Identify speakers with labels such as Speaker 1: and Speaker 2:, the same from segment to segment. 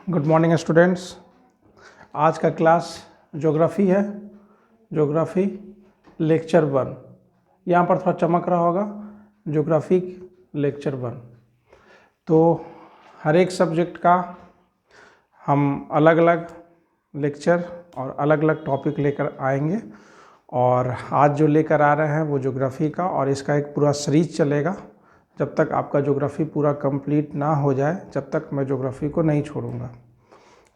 Speaker 1: Good morning students. आज का class geography है। Geography lecture 1। यहाँ पर थोड़ा चमक रहा होगा, ज्योग्राफी लेक्चर 1। तो हर एक सब्जेक्ट का हम अलग अलग लेक्चर और अलग अलग टॉपिक लेकर आएंगे, और आज जो लेकर आ रहे हैं वो ज्योग्राफी का, और इसका एक पूरा सीरीज चलेगा जब तक आपका ज्योग्राफी पूरा कंप्लीट ना हो जाए, जब तक मैं ज्योग्राफी को नहीं छोड़ूंगा।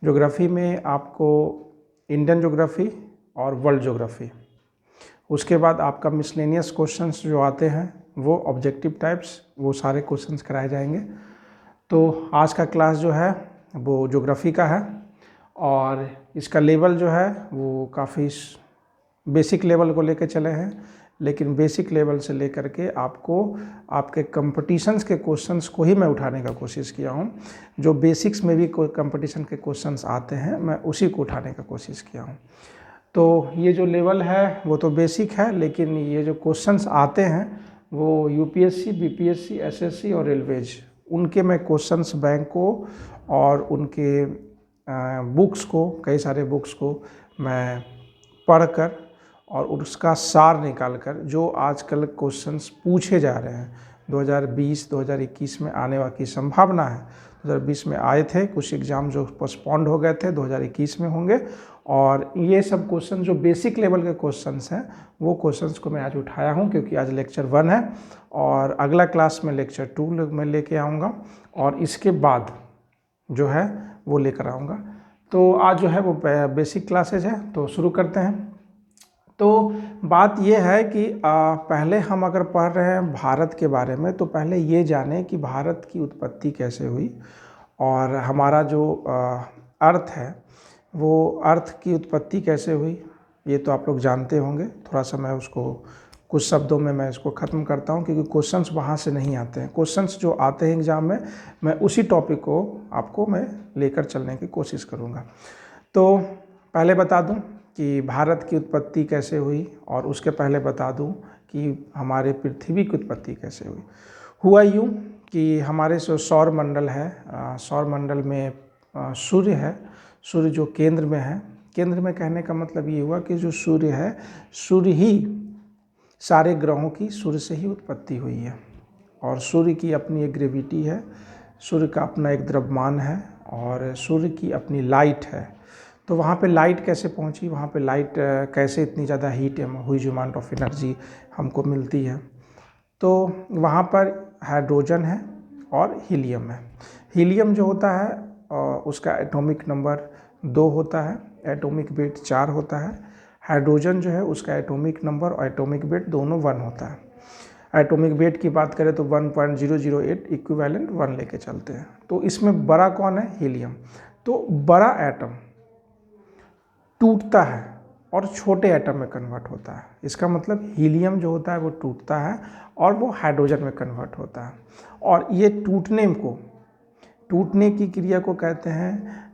Speaker 1: ज्योग्राफी में आपको इंडियन ज्योग्राफी और वर्ल्ड ज्योग्राफी, उसके बाद आपका मिसलेनियस क्वेश्चंस जो आते हैं वो ऑब्जेक्टिव टाइप्स, वो सारे क्वेश्चंस कराए जाएंगे। तो आज का क्लास जो है वो ज्योग्राफी का है, और इसका लेवल जो है वो काफ़ी बेसिक लेवल को लेकर चले हैं, लेकिन बेसिक लेवल से लेकर के आपको आपके कंपटीशंस के क्वेश्चंस को ही मैं उठाने का कोशिश किया हूँ। जो बेसिक्स में भी कोई कंपटीशन के क्वेश्चंस आते हैं मैं उसी को उठाने का कोशिश किया हूँ। तो ये जो लेवल है वो तो बेसिक है, लेकिन ये जो क्वेश्चंस आते हैं वो यूपीएससी, बीपीएससी, एसएससी और रेलवेज, उनके मैं क्वेश्चंस बैंक को और उनके बुक्स को, कई सारे बुक्स को मैं पढ़कर और उसका सार निकालकर, जो आजकल क्वेश्चंस पूछे जा रहे हैं 2020-2021 में आने की संभावना है। 2020 में आए थे, कुछ एग्ज़ाम जो पोस्टपोन्ड हो गए थे 2021 में होंगे, और ये सब क्वेश्चन जो बेसिक लेवल के क्वेश्चंस हैं वो क्वेश्चंस को मैं आज उठाया हूँ, क्योंकि आज लेक्चर 1 है और अगला क्लास में लेक्चर 2 में लेके आऊँगा, और इसके बाद जो है वो लेकर आऊँगा। तो आज जो है वो बेसिक क्लासेज है, तो शुरू करते हैं। तो बात यह है कि पहले हम अगर पढ़ रहे हैं भारत के बारे में, तो पहले ये जानें कि भारत की उत्पत्ति कैसे हुई, और हमारा जो अर्थ है वो अर्थ की उत्पत्ति कैसे हुई, ये तो आप लोग जानते होंगे। थोड़ा सा मैं उसको कुछ शब्दों में मैं इसको ख़त्म करता हूँ, क्योंकि क्वेश्चंस वहाँ से नहीं आते हैं। क्वेश्चंस जो आते हैं एग्ज़ाम में, मैं उसी टॉपिक को आपको मैं लेकर चलने की कोशिश करूँगा। तो पहले बता दूँ कि भारत की उत्पत्ति कैसे हुई, और उसके पहले बता दूं कि हमारे पृथ्वी की उत्पत्ति कैसे हुई। हुआ यूँ कि हमारे जो सौर मंडल है, सौर मंडल में सूर्य है। सूर्य जो केंद्र में है, केंद्र में कहने का मतलब ये हुआ कि जो सूर्य है, सूर्य ही सारे ग्रहों की सूर्य से ही उत्पत्ति हुई है, और सूर्य की अपनी एक ग्रेविटी है, सूर्य का अपना एक द्रव्यमान है, और सूर्य की अपनी लाइट है। तो वहाँ पे लाइट कैसे पहुँची, वहाँ पे लाइट कैसे इतनी ज़्यादा heat huge amount of energy हमको मिलती है। तो वहाँ पर हाइड्रोजन है और हीलियम है। हीलियम जो होता है उसका एटॉमिक नंबर 2 होता है, एटॉमिक वेट 4 होता है। हाइड्रोजन जो है उसका एटॉमिक नंबर और एटॉमिक वेट दोनों 1 होता है। एटॉमिक वेट की बात करें तो 1.008 इक्विवेलेंट 1 लेके चलते हैं। तो इसमें बड़ा कौन है? हीलियम। तो बड़ा एटम टूटता है और छोटे एटम में कन्वर्ट होता है। इसका मतलब हीलियम जो होता है वो टूटता है और वो हाइड्रोजन में कन्वर्ट होता है, और ये टूटने की क्रिया को कहते हैं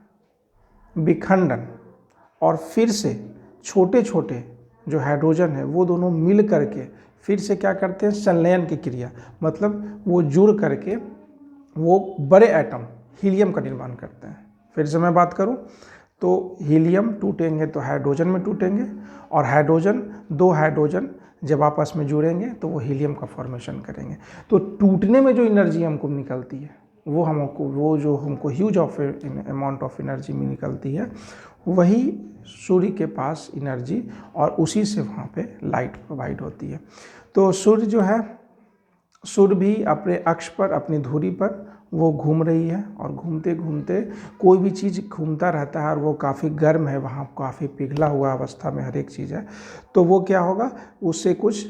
Speaker 1: विखंडन। और फिर से छोटे छोटे जो हाइड्रोजन है वो दोनों मिल करके फिर से क्या करते हैं? संलयन की क्रिया, मतलब वो जुड़ करके वो बड़े एटम हीलियम का निर्माण करते हैं। फिर से मैं बात करूं तो हीलियम टूटेंगे तो हाइड्रोजन में टूटेंगे, और दो हाइड्रोजन जब आपस में जुड़ेंगे तो वो हीलियम का फॉर्मेशन करेंगे। तो टूटने में जो एनर्जी हमको निकलती है वो हमको huge of amount of energy में निकलती है, वही सूर्य के पास एनर्जी, और उसी से वहाँ पे लाइट प्रोवाइड होती है। तो सूर्य जो है, सूर्य भी अपने अक्ष पर, अपनी धुरी पर वो घूम रही है, और घूमते घूमते कोई भी चीज़ घूमता रहता है और वो काफ़ी गर्म है, वहाँ काफ़ी पिघला हुआ अवस्था में हर एक चीज़ है, तो वो क्या होगा, उससे कुछ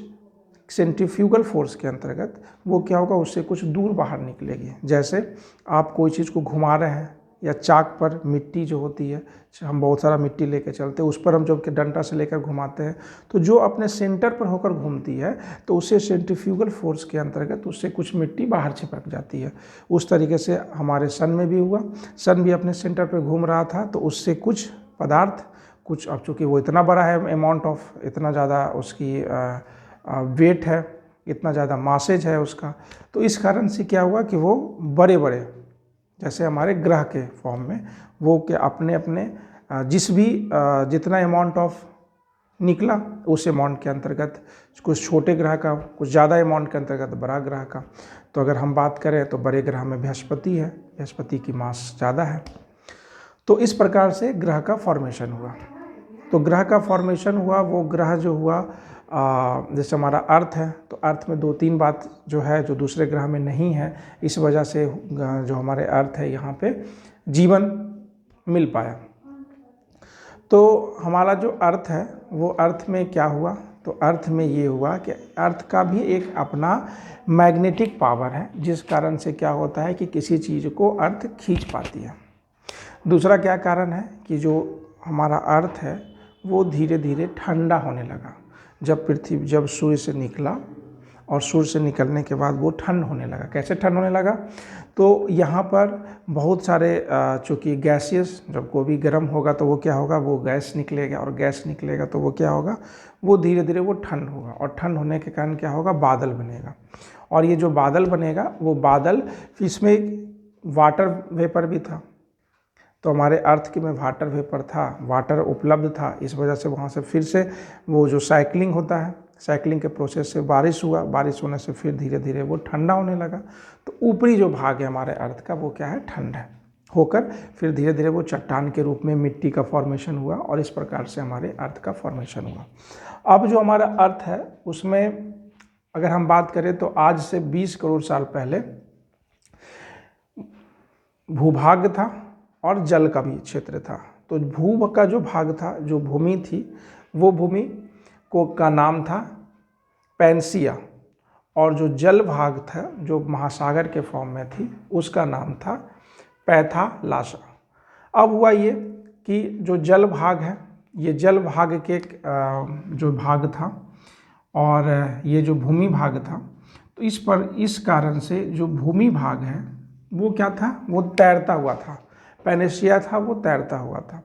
Speaker 1: सेंट्रीफ्यूगल फोर्स के अंतर्गत वो क्या होगा, उससे कुछ दूर बाहर निकलेगी। जैसे आप कोई चीज़ को घुमा रहे हैं, या चाक पर मिट्टी जो होती है, हम बहुत सारा मिट्टी लेके चलते हैं, उस पर हम जब के डंडा से लेकर घुमाते हैं, तो जो अपने सेंटर पर होकर घूमती है तो उससे सेंट्रीफ्यूगल फोर्स के अंतर्गत उससे कुछ मिट्टी बाहर चिपक जाती है। उस तरीके से हमारे सन में भी हुआ। सन भी अपने सेंटर पर घूम रहा था, तो उससे कुछ पदार्थ, कुछ, अब चूँकि वो इतना बड़ा है, अमाउंट ऑफ इतना ज़्यादा उसकी वेट है, इतना ज़्यादा मासेज है उसका, तो इस कारण से क्या हुआ कि वो बड़े बड़े जैसे हमारे ग्रह के फॉर्म में वो के अपने अपने जितना अमाउंट ऑफ निकला उस अमाउंट के अंतर्गत, कुछ छोटे ग्रह का, कुछ ज़्यादा अमाउंट के अंतर्गत बड़ा ग्रह का। तो अगर हम बात करें तो बड़े ग्रह में बृहस्पति है, बृहस्पति की मास ज़्यादा है। तो इस प्रकार से ग्रह का फॉर्मेशन हुआ। तो ग्रह का फॉर्मेशन हुआ, वो ग्रह जो हुआ जैसे हमारा अर्थ है, तो अर्थ में 2-3 बात जो है जो दूसरे ग्रह में नहीं है, इस वजह से जो हमारे अर्थ है यहाँ पे जीवन मिल पाया। तो हमारा जो अर्थ है वो अर्थ में क्या हुआ, तो अर्थ में ये हुआ कि अर्थ का भी एक अपना मैग्नेटिक पावर है, जिस कारण से क्या होता है कि किसी चीज़ को अर्थ खींच पाती है। दूसरा क्या कारण है कि जो हमारा अर्थ है वो धीरे धीरे ठंडा होने लगा जब सूर्य से निकला, और सूर्य से निकलने के बाद वो ठंड होने लगा। कैसे ठंड होने लगा, तो यहाँ पर बहुत सारे चूँकि गैसियस, जब कोई भी गर्म होगा तो वो क्या होगा, वो गैस निकलेगा, और गैस निकलेगा तो वो क्या होगा, वो धीरे धीरे वो ठंड होगा, और ठंड होने के कारण क्या होगा, बादल बनेगा। और ये जो बादल बनेगा वो बादल, इसमें वाटर वेपर भी था, तो हमारे अर्थ के में वाटर वेपर था, वाटर उपलब्ध था, इस वजह से वहाँ से फिर से वो जो साइकिलिंग होता है, साइकिलिंग के प्रोसेस से बारिश हुआ, बारिश होने से फिर धीरे धीरे वो ठंडा होने लगा। तो ऊपरी जो भाग है हमारे अर्थ का वो क्या है, ठंड है, होकर फिर धीरे धीरे वो चट्टान के रूप में मिट्टी का फॉर्मेशन हुआ, और इस प्रकार से हमारे अर्थ का फॉर्मेशन हुआ। अब जो हमारा अर्थ है उसमें अगर हम बात करें तो आज से 20 करोड़ साल पहले भूभाग था और जल का भी क्षेत्र था। तो भू का जो भाग था, जो भूमि थी, वो भूमि का नाम था पैंसिया, और जो जल भाग था जो महासागर के फॉर्म में थी उसका नाम था पैथालासा। अब हुआ ये कि जो जल भाग है, ये जल भाग के जो भाग था और ये जो भूमि भाग था, तो इस कारण से जो भूमि भाग है वो क्या था, वो तैरता हुआ था। पैनेशिया था वो तैरता हुआ था।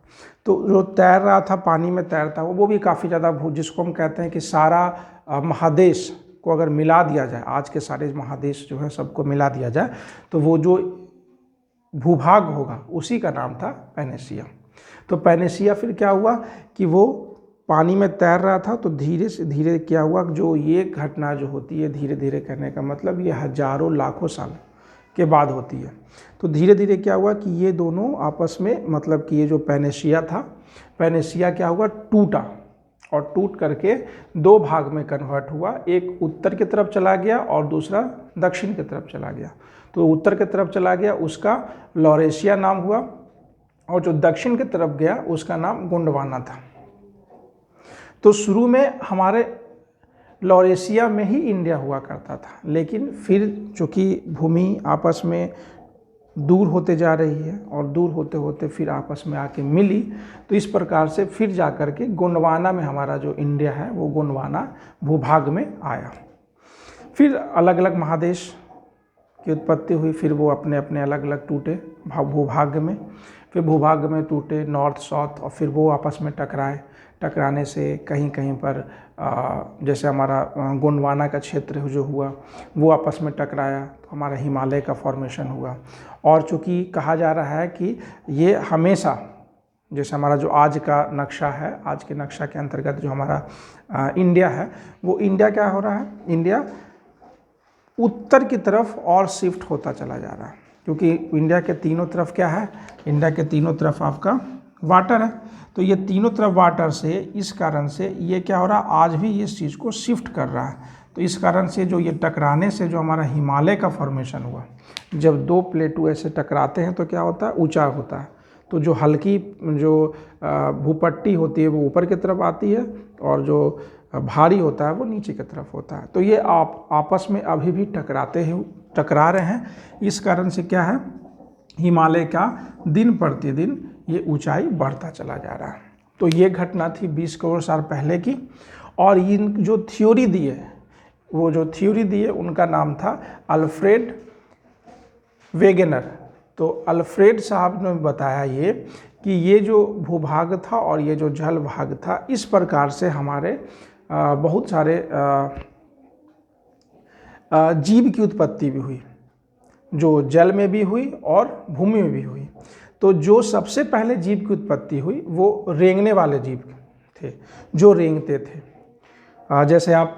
Speaker 1: तो जो तैर रहा था, पानी में तैरता हुआ, वो भी काफ़ी ज़्यादा जिसको हम कहते हैं कि सारा महादेश को अगर मिला दिया जाए, आज के सारे महादेश जो है सबको मिला दिया जाए, तो वो जो भूभाग होगा उसी का नाम था पैनेशिया। तो पैनेशिया फिर क्या हुआ कि वो पानी में तैर रहा था, तो धीरे से धीरे क्या हुआ, जो ये घटना जो होती है, धीरे धीरे करने का मतलब ये हजारों लाखों साल के बाद होती है। तो धीरे धीरे क्या हुआ कि ये दोनों आपस में, मतलब कि ये जो पैनेशिया था, पैनेशिया क्या हुआ, टूटा, और टूट करके 2 भाग में कन्वर्ट हुआ। एक उत्तर की तरफ चला गया और दूसरा दक्षिण की तरफ चला गया। तो उत्तर की तरफ चला गया उसका लॉरेशिया नाम हुआ, और जो दक्षिण की तरफ गया उसका नाम गोंडवाना था। तो शुरू में हमारे लॉरेशिया में ही इंडिया हुआ करता था, लेकिन फिर चूँकि भूमि आपस में दूर होते जा रही है और दूर होते होते फिर आपस में आके मिली, तो इस प्रकार से फिर जा कर के गोंडवाना में हमारा जो इंडिया है वो गोंडवाना भूभाग में आया। फिर अलग अलग महादेश की उत्पत्ति हुई, फिर वो अपने अपने अलग अलग टूटे भूभाग में, फिर भूभाग में टूटे नॉर्थ साउथ, और फिर वो आपस में टकराने से कहीं कहीं पर जैसे हमारा गोंडवाना का क्षेत्र जो हुआ वो आपस में टकराया, तो हमारा हिमालय का फॉर्मेशन हुआ। और चूँकि कहा जा रहा है कि ये हमेशा, जैसे हमारा जो आज का नक्शा है, आज के नक्शा के अंतर्गत जो हमारा इंडिया है, वो इंडिया क्या हो रहा है, इंडिया उत्तर की तरफ और शिफ्ट होता चला जा रहा है, क्योंकि इंडिया के तीनों तरफ क्या है, इंडिया के तीनों तरफ आपका वाटर है। तो ये तीनों तरफ वाटर से, इस कारण से ये क्या हो रहा है, आज भी इस चीज़ को शिफ्ट कर रहा है। तो इस कारण से जो ये टकराने से जो हमारा हिमालय का फॉर्मेशन हुआ, जब 2 प्लेटू ऐसे टकराते हैं तो क्या होता है, ऊंचा होता है। तो जो हल्की जो भूपट्टी होती है वो ऊपर की तरफ आती है, और जो भारी होता है वो नीचे की तरफ होता है। तो ये आपस में अभी भी टकरा रहे हैं। इस कारण से क्या है, हिमालय का दिन प्रतिदिन ये ऊंचाई बढ़ता चला जा रहा है। तो ये घटना थी 20 करोड़ साल पहले की। और इन जो थ्योरी दिए, वो जो थ्योरी दिए उनका नाम था अल्फ्रेड वेगेनर। तो अल्फ्रेड साहब ने बताया ये कि ये जो भूभाग था और ये जो जल भाग था, इस प्रकार से हमारे बहुत सारे जीव की उत्पत्ति भी हुई। जो जल में भी हुई और भूमि में भी हुई। तो जो सबसे पहले जीव की उत्पत्ति हुई वो रेंगने वाले जीव थे, जो रेंगते थे। जैसे आप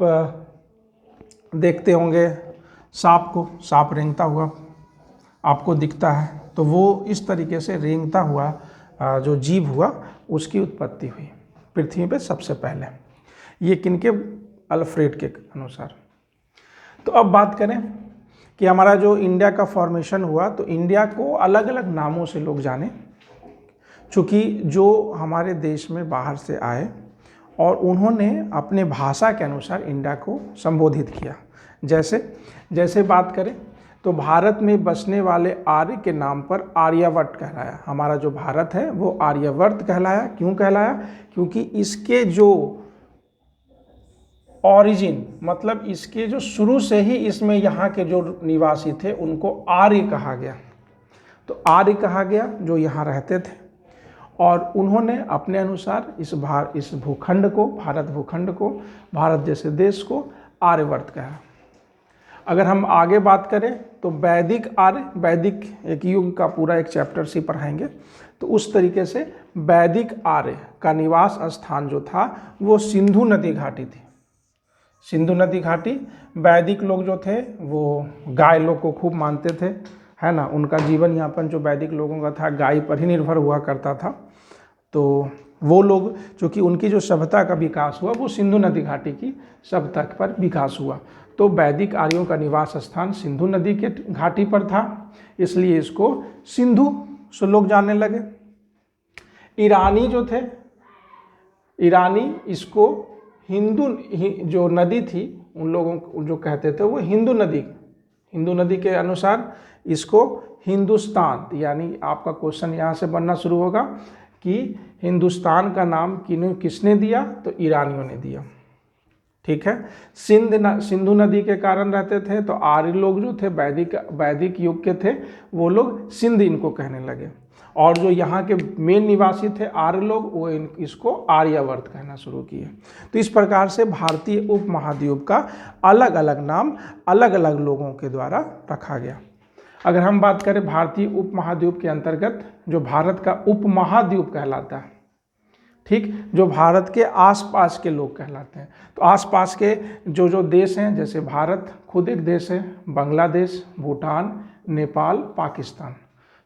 Speaker 1: देखते होंगे सांप को, सांप रेंगता हुआ आपको दिखता है, तो वो इस तरीके से रेंगता हुआ जो जीव हुआ उसकी उत्पत्ति हुई पृथ्वी पे सबसे पहले। ये किनके? अल्फ्रेड के अनुसार। तो अब बात करें कि हमारा जो इंडिया का फॉर्मेशन हुआ, तो इंडिया को अलग अलग नामों से लोग जाने, चूँकि जो हमारे देश में बाहर से आए और उन्होंने अपने भाषा के अनुसार इंडिया को संबोधित किया। जैसे बात करें तो भारत में बसने वाले आर्य के नाम पर आर्यवर्त कहलाया। हमारा जो भारत है वो आर्यवर्त कहलाया। क्यों कहलाया? क्योंकि इसके जो ओरिजिन, मतलब इसके जो शुरू से ही इसमें यहाँ के जो निवासी थे उनको आर्य कहा गया। तो आर्य कहा गया जो यहाँ रहते थे, और उन्होंने अपने अनुसार इस भूखंड को, भारत भूखंड को, भारत जैसे देश को आर्यवर्त कहा। अगर हम आगे बात करें तो वैदिक आर्य, वैदिक एक युग का पूरा एक चैप्टर से पढ़ाएंगे, तो उस तरीके से वैदिक आर्य का निवास स्थान जो था वो सिंधु नदी घाटी थी। सिंधु नदी घाटी, वैदिक लोग जो थे वो गाय लोग को खूब मानते थे, है ना। उनका जीवन यापन जो वैदिक लोगों का था गाय पर ही निर्भर हुआ करता था। तो वो लोग, चूँकि उनकी जो सभ्यता का विकास हुआ वो सिंधु नदी घाटी की सभ्यता पर विकास हुआ, तो वैदिक आर्यों का निवास स्थान सिंधु नदी के घाटी पर था, इसलिए इसको सिंधु से लोग जानने लगे। ईरानी जो थे, ईरानी इसको हिंदू जो नदी थी उन लोगों को जो कहते थे वो हिंदू नदी के अनुसार इसको हिंदुस्तान, यानी आपका क्वेश्चन यहाँ से बनना शुरू होगा कि हिंदुस्तान का नाम किसने दिया? तो ईरानियों ने दिया। ठीक है। सिंधु नदी के कारण रहते थे, तो आर्य लोग जो थे वैदिक युग के थे, वो लोग सिंध इनको कहने लगे, और जो यहाँ के मेन निवासी थे आर्य लोग, वो इसको आर्यावर्त कहना शुरू किए। तो इस प्रकार से भारतीय उपमहाद्वीप का अलग अलग नाम अलग अलग लोगों के द्वारा रखा गया। अगर हम बात करें भारतीय उपमहाद्वीप के अंतर्गत जो भारत का उपमहाद्वीप कहलाता है, ठीक, जो भारत के आसपास के लोग कहलाते हैं। तो आसपास के जो देश हैं, जैसे भारत खुद एक देश है, बांग्लादेश, भूटान, नेपाल, पाकिस्तान।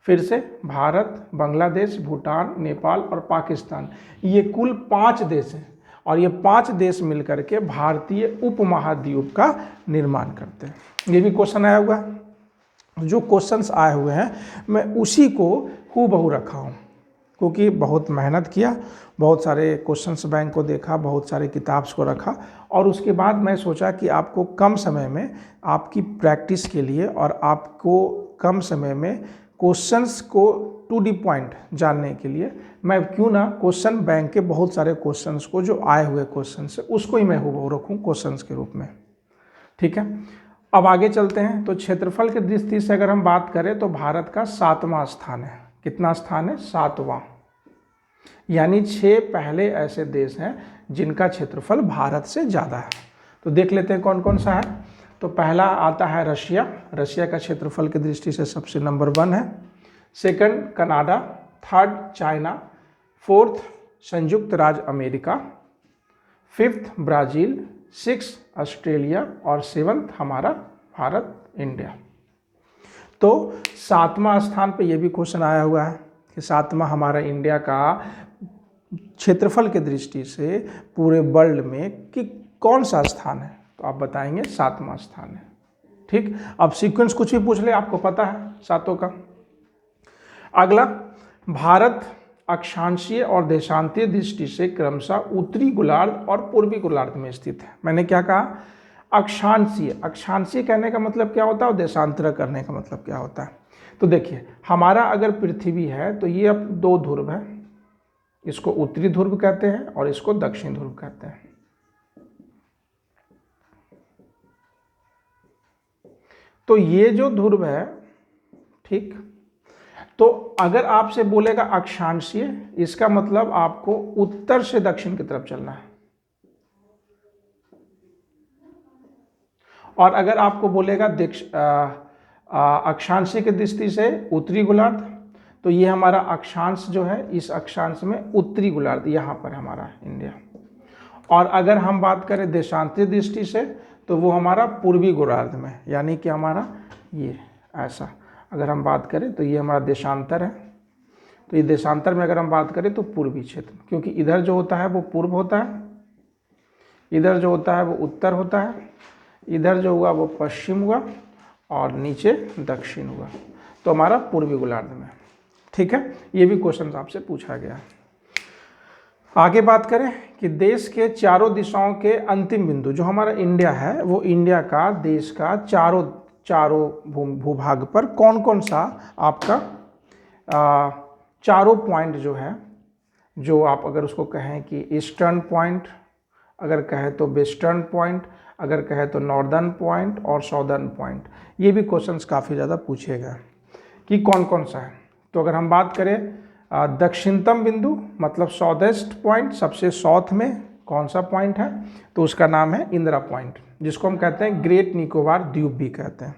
Speaker 1: फिर से भारत, बांग्लादेश, भूटान, नेपाल और पाकिस्तान, ये कुल 5 देश हैं, और ये 5 देश मिलकर के भारतीय उपमहाद्वीप का निर्माण करते हैं। ये भी क्वेश्चन आया हुआ है। जो क्वेश्चंस आए हुए हैं मैं उसी को हूबहू रखा हूँ, क्योंकि बहुत मेहनत किया, बहुत सारे क्वेश्चंस बैंक को देखा, बहुत सारे किताब्स को रखा, और उसके बाद मैं सोचा कि आपको कम समय में आपकी प्रैक्टिस के लिए और आपको कम समय में क्वेश्चंस को टू द पॉइंट जानने के लिए मैं क्यों ना क्वेश्चन बैंक के बहुत सारे क्वेश्चंस को, जो आए हुए क्वेश्चन से, उसको ही मैं हूबहू रखूँ क्वेश्चंस के रूप में। ठीक है, अब आगे चलते हैं। तो क्षेत्रफल की दृष्टि से अगर हम बात करें तो भारत का 7वां स्थान है। कितना स्थान है? 7वां। यानी 6 पहले ऐसे देश हैं जिनका क्षेत्रफल भारत से ज़्यादा है। तो देख लेते हैं कौन कौन सा है। तो पहला आता है रशिया। रशिया का क्षेत्रफल की दृष्टि से सबसे नंबर 1 है। Second Canada, third China, fourth संयुक्त राज्य America, 5th Brazil, 6th Australia और 7th हमारा भारत, इंडिया। तो 7वां स्थान पे ये भी क्वेश्चन आया हुआ है कि 7वां हमारा इंडिया का क्षेत्रफल की दृष्टि से पूरे वर्ल्ड में कि कौन सा स्थान है, तो आप बताएंगे 7वां स्थान है। ठीक, अब सीक्वेंस कुछ भी पूछ ले आपको पता है सातों का। अगला, भारत अक्षांशीय और देशांतीय दृष्टि से क्रमशः उत्तरी गोलार्ध और पूर्वी गोलार्ध में स्थित है। मैंने क्या कहा? अक्षांशीय। अक्षांशीय कहने का मतलब क्या होता है और देशांतर करने का मतलब क्या होता है? तो देखिए, हमारा अगर पृथ्वी है तो ये अब 2 ध्रुव है, इसको उत्तरी ध्रुव कहते हैं और इसको दक्षिण ध्रुव कहते हैं। तो ये जो ध्रुव है, ठीक, तो अगर आपसे बोलेगा अक्षांशीय, इसका मतलब आपको उत्तर से दक्षिण की तरफ चलना है। और अगर आपको बोलेगा अक्षांशी की दृष्टि से उत्तरी गोलार्ध, तो ये हमारा अक्षांश जो है, इस अक्षांश में उत्तरी गोलार्ध यहाँ पर हमारा इंडिया। और अगर हम बात करें देशांतरीय दृष्टि से तो वो हमारा पूर्वी गोलार्ध में, यानी कि हमारा ये ऐसा अगर हम बात करें तो ये हमारा देशांतर है। तो ये देशांतर में अगर हम बात करें तो पूर्वी क्षेत्र, क्योंकि इधर जो होता है वो पूर्व होता है, इधर जो होता है वो उत्तर होता है, इधर जो हुआ वो पश्चिम हुआ और नीचे दक्षिण हुआ, तो हमारा पूर्वी गोलार्ध में। ठीक है, ये भी क्वेश्चन आपसे पूछा गया। आगे बात करें कि देश के चारों दिशाओं के अंतिम बिंदु, जो हमारा इंडिया है वो इंडिया का देश का चारों भूभाग पर कौन कौन सा आपका चारों पॉइंट जो है, जो आप अगर उसको कहें कि ईस्टर्न पॉइंट, अगर कहें तो वेस्टर्न पॉइंट, अगर कहें तो नॉर्दर्न पॉइंट और साउदर्न पॉइंट, ये भी क्वेश्चंस काफ़ी ज़्यादा पूछे गए कि कौन कौन सा है। तो अगर हम बात करें दक्षिणतम बिंदु मतलब साउथेस्ट पॉइंट, सबसे साउथ में कौन सा पॉइंट है, तो उसका नाम है इंदिरा पॉइंट, जिसको हम कहते हैं ग्रेट निकोबार द्वीप भी कहते हैं।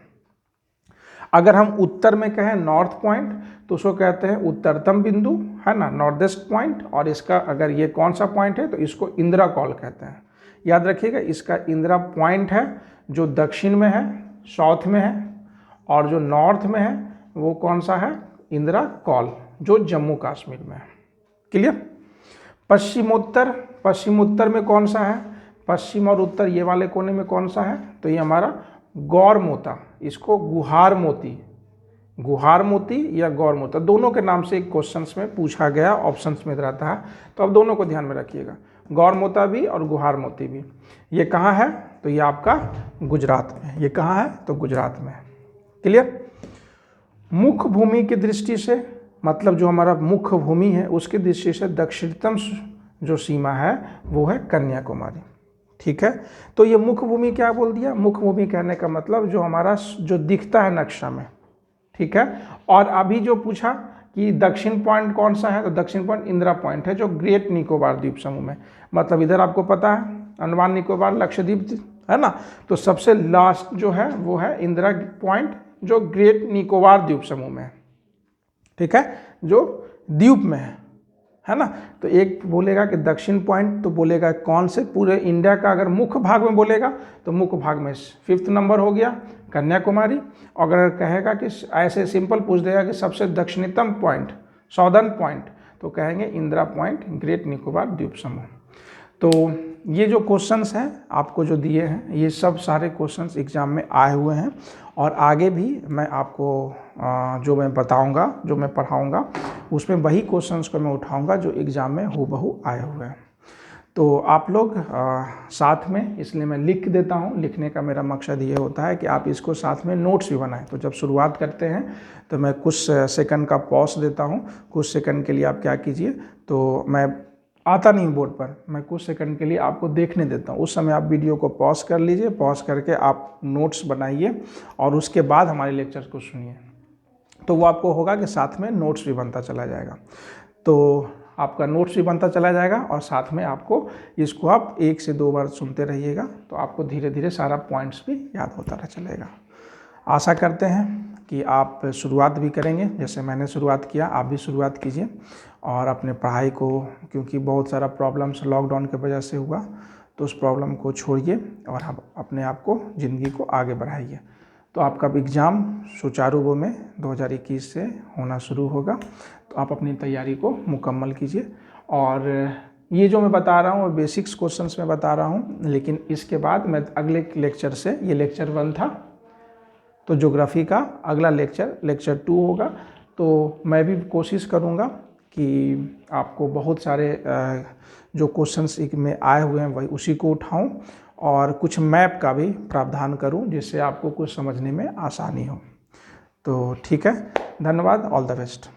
Speaker 1: अगर हम उत्तर में कहें नॉर्थ पॉइंट तो उसको कहते हैं उत्तरतम बिंदु, है ना, नॉर्थ ईस्ट पॉइंट। और इसका अगर ये कौन सा पॉइंट है तो इसको इंदिरा कॉल कहते हैं। याद रखिएगा, इसका इंदिरा पॉइंट है जो दक्षिण में है, साउथ में है, और जो नॉर्थ में है वो कौन सा है, इंदिरा कॉल, जो जम्मू कश्मीर में है। क्लियर। पश्चिमोत्तर में कौन सा है, पश्चिम और उत्तर ये वाले कोने में कौन सा है, तो ये हमारा गौर मोता, इसको गुहार मोती या गौर मोता, दोनों के नाम से एक क्वेश्चंस में पूछा गया, ऑप्शंस में रहता है, तो अब दोनों को ध्यान में रखिएगा, गौर मोता भी और गुहार मोती भी। ये कहाँ है, तो ये आपका गुजरात में। ये कहाँ है, तो गुजरात में। क्लियर। मुख्य भूमि की दृष्टि से, मतलब जो हमारा मुख्य भूमि है उसकी दृष्टि से दक्षिणतम जो सीमा है वो है कन्याकुमारी। ठीक है, तो ये मुख्य भूमि क्या बोल दिया, मुख्य भूमि कहने का मतलब जो हमारा जो दिखता है नक्शा में। ठीक है, और अभी जो पूछा कि दक्षिण पॉइंट कौन सा है, तो दक्षिण पॉइंट इंदिरा पॉइंट है, जो ग्रेट निकोबार द्वीप समूह में, मतलब इधर आपको पता है अंडमान निकोबार लक्षद्वीप है ना, तो सबसे लास्ट जो है वो है इंदिरा पॉइंट, जो ग्रेट निकोबार द्वीप समूह में है। ठीक है, जो द्वीप में है ना। तो एक बोलेगा कि दक्षिण पॉइंट, तो बोलेगा कौन से, पूरे इंडिया का अगर मुख्य भाग में बोलेगा तो मुख्य भाग में 5th नंबर हो गया कन्याकुमारी। और अगर कहेगा कि ऐसे सिंपल पूछ देगा कि सबसे दक्षिणतम पॉइंट, साउदर्न पॉइंट, तो कहेंगे इंदिरा पॉइंट, ग्रेट निकोबार द्वीप समूह। तो ये जो क्वेश्चंस हैं आपको जो दिए हैं, ये सब सारे क्वेश्चंस एग्जाम में आए हुए हैं, और आगे भी मैं आपको जो मैं बताऊंगा, जो मैं पढ़ाऊंगा, उसमें वही क्वेश्चंस को मैं उठाऊंगा जो एग्ज़ाम में हूबहू आए हुए हैं। तो आप लोग साथ में, इसलिए मैं लिख देता हूँ, लिखने का मेरा मकसद ये होता है कि आप इसको साथ में नोट्स भी बनाएं। तो जब शुरुआत करते हैं तो मैं कुछ सेकंड का पॉज देता हूँ, कुछ सेकंड के लिए आप क्या कीजिए, तो मैं आता नहीं बोर्ड पर, मैं कुछ सेकंड के लिए आपको देखने देता हूँ, उस समय आप वीडियो को पॉज कर लीजिए, पॉज करके आप नोट्स बनाइए और उसके बाद हमारे लेक्चर्स को सुनिए। तो वो आपको होगा कि साथ में नोट्स भी बनता चला जाएगा, तो आपका नोट्स भी बनता चला जाएगा और साथ में आपको इसको आप 1 से 2 बार सुनते रहिएगा, तो आपको धीरे धीरे सारा पॉइंट्स भी याद होता रह चलेगा। आशा करते हैं कि आप शुरुआत भी करेंगे, जैसे मैंने शुरुआत किया आप भी शुरुआत कीजिए, और अपने पढ़ाई को, क्योंकि बहुत सारा प्रॉब्लम्स लॉकडाउन की वजह से हुआ, तो उस प्रॉब्लम को छोड़िए और आप अपने आप को, ज़िंदगी को आगे बढ़ाइए। तो आपका एग्ज़ाम सुचारू रूप में 2021 से होना शुरू होगा, तो आप अपनी तैयारी को मुकम्मल कीजिए। और ये जो मैं बता रहा हूँ वो बेसिक्स क्वेश्चंस में बता रहा हूँ, लेकिन इसके बाद मैं अगले लेक्चर से, ये लेक्चर 1 था, तो ज्योग्राफी का अगला लेक्चर 2 होगा। तो मैं भी कोशिश करूँगा कि आपको बहुत सारे जो क्वेश्चंस में आए हुए हैं वही उसी को उठाऊं, और कुछ मैप का भी प्रावधान करूं, जिससे आपको कुछ समझने में आसानी हो। तो ठीक है, धन्यवाद, ऑल द बेस्ट।